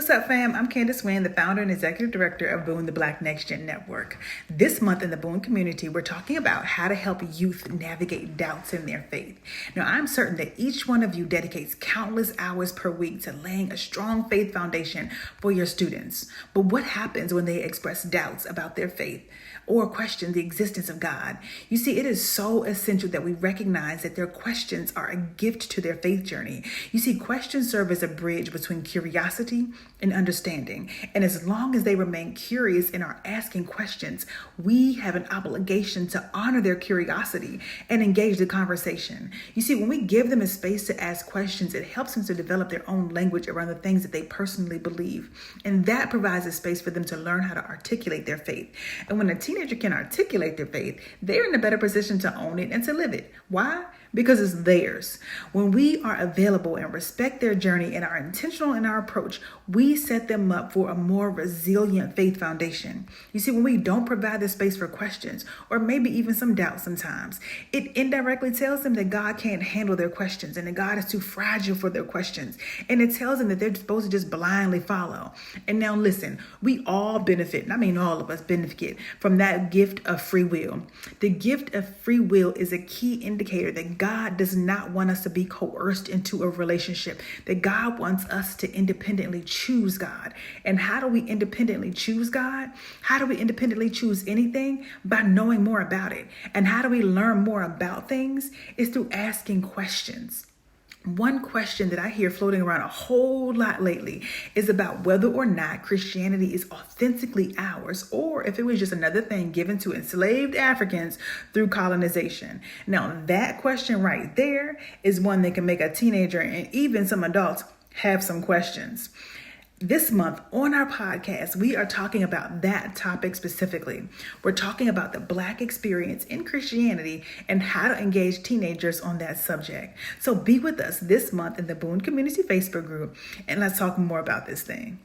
What's up, fam? I'm Candace Wynn, the founder and executive director of BOON, the Black Next Gen Network. This month in the BOON community, we're talking about how to help youth navigate doubts in their faith. Now, I'm certain that each one of you dedicates countless hours per week to laying a strong faith foundation for your students. But what happens when they express doubts about their faith or question the existence of God? You see, it is so essential that we recognize that their questions are a gift to their faith journey. You see, questions serve as a bridge between curiosity and understanding. And as long as they remain curious and are asking questions, we have an obligation to honor their curiosity and engage the conversation. You see, when we give them a space to ask questions, it helps them to develop their own language around the things that they personally believe. And that provides a space for them to learn how to articulate their faith. And when a teenager can articulate their faith, they're in a better position to own it and to live it. Why? Because it's theirs. When we are available and respect their journey and are intentional in our approach, we set them up for a more resilient faith foundation. You see, when we don't provide the space for questions, or maybe even some doubt sometimes, it indirectly tells them that God can't handle their questions and that God is too fragile for their questions. And it tells them that they're supposed to just blindly follow. And now listen, we all benefit, and I mean all of us benefit from that gift of free will. The gift of free will is a key indicator that God does not want us to be coerced into a relationship, that God wants us to independently choose God. And how do we independently choose God? How do we independently choose anything? By knowing more about it. And how do we learn more about things? Is through asking questions. One question that I hear floating around a whole lot lately is about whether or not Christianity is authentically ours, or if it was just another thing given to enslaved Africans through colonization. Now, that question right there is one that can make a teenager and even some adults have some questions. This month on our podcast, we are talking about that topic specifically. We're talking about the Black experience in Christianity and how to engage teenagers on that subject. So be with us this month in the BOON Community Facebook group, and let's talk more about this thing.